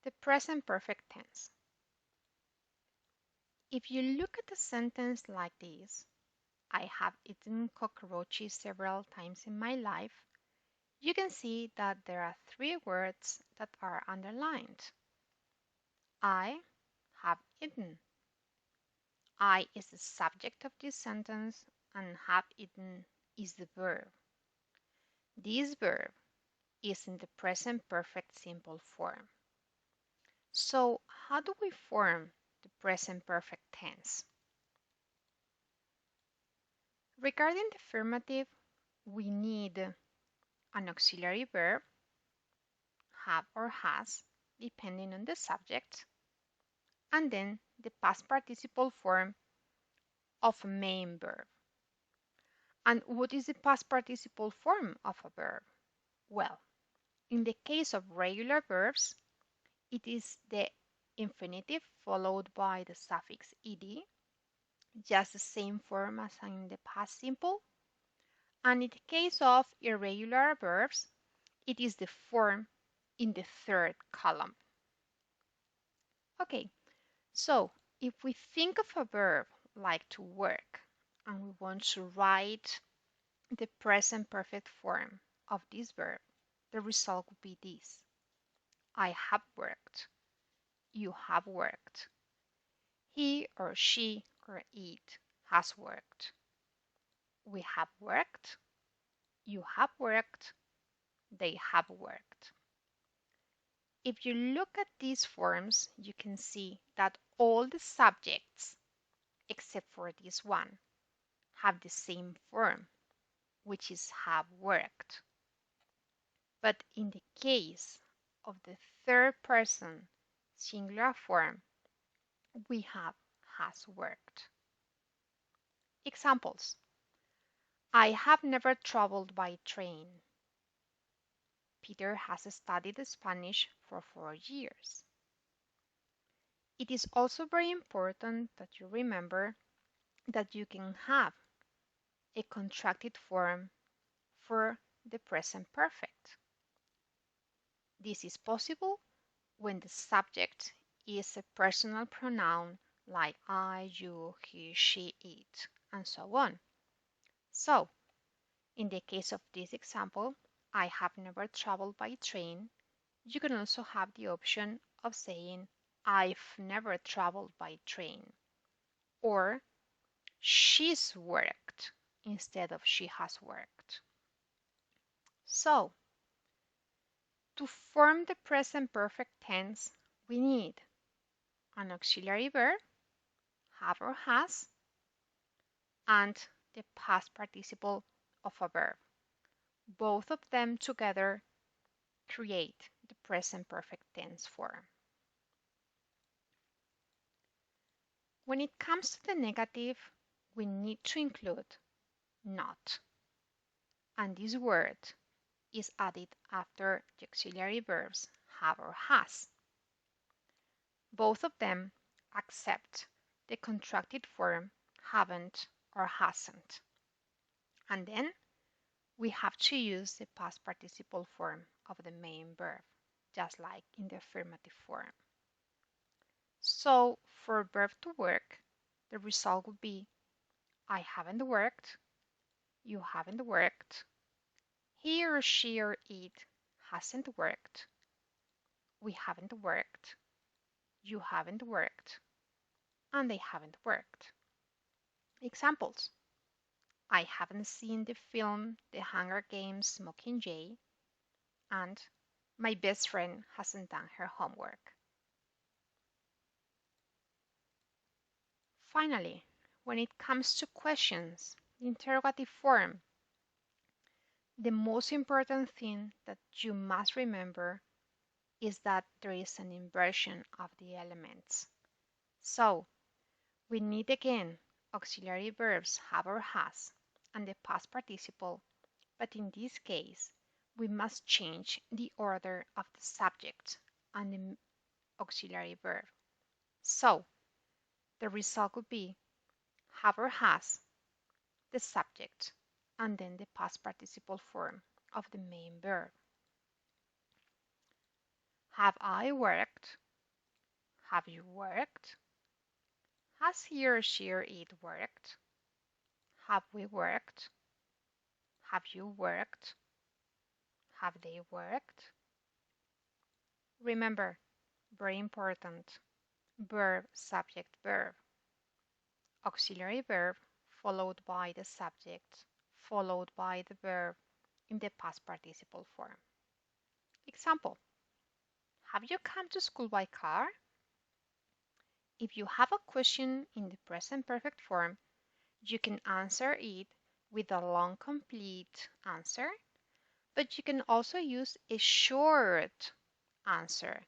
The present perfect tense. If you look at a sentence like this, I have eaten cockroaches several times in my life, you can see that there are three words that are underlined. I have eaten. I is the subject of this sentence and have eaten is the verb. This verb is in the present perfect simple form. So, how do we form the present perfect tense? Regarding the affirmative, we need an auxiliary verb, have or has, depending on the subject, and then the past participle form of a main verb. And what is the past participle form of a verb? Well, in the case of regular verbs, it is the infinitive followed by the suffix ed, just the same form as in the past simple. And in the case of irregular verbs, it is the form in the third column. Okay, so if we think of a verb like to work and we want to write the present perfect form of this verb, the result would be this. I have worked. You have worked. He or she or it has worked. We have worked. You have worked. They have worked. If you look at these forms, you can see that all the subjects, except for this one, have the same form, which is have worked. But in the case of the third person singular form, we have has worked. Examples. I have never traveled by train. Peter has studied Spanish for 4 years. It is also very important that you remember that you can have a contracted form for the present perfect. This is possible when the subject is a personal pronoun like I, you, he, she, it, and so on. So, in the case of this example, I have never traveled by train, you can also have the option of saying I've never traveled by train, or she's worked instead of she has worked. So, to form the present perfect tense, we need an auxiliary verb, have or has, and the past participle of a verb. Both of them together create the present perfect tense form. When it comes to the negative, we need to include not, and this word is added after the auxiliary verbs have or has. Both of them accept the contracted form haven't or hasn't. And then we have to use the past participle form of the main verb, just like in the affirmative form. So for verb to work, the result would be I haven't worked, you haven't worked, he or she or it hasn't worked, we haven't worked, you haven't worked, and they haven't worked. Examples. I haven't seen the film The Hunger Games Mockingjay, and my best friend hasn't done her homework. Finally, when it comes to questions, the interrogative form, the most important thing that you must remember is that there is an inversion of the elements. So, we need again auxiliary verbs have or has and the past participle, but in this case, we must change the order of the subject and the auxiliary verb. So, the result would be have or has, the subject, and then the past participle form of the main verb. Have I worked? Have you worked? Has he or she or it worked? Have we worked? Have you worked? Have they worked? Remember, very important, verb, subject, verb. Auxiliary verb followed by the subject, followed by the verb in the past participle form. Example, have you come to school by car? If you have a question in the present perfect form, you can answer it with a long complete answer, but you can also use a short answer,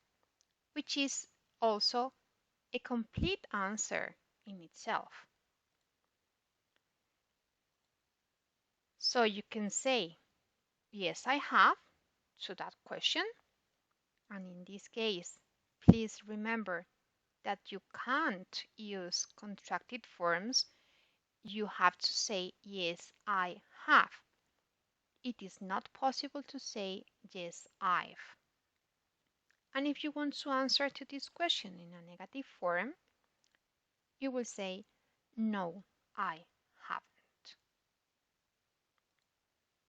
which is also a complete answer in itself. So you can say, yes, I have, to that question. And in this case, please remember that you can't use contracted forms. You have to say, yes, I have. It is not possible to say, yes, I've. And if you want to answer to this question in a negative form, you will say, no, I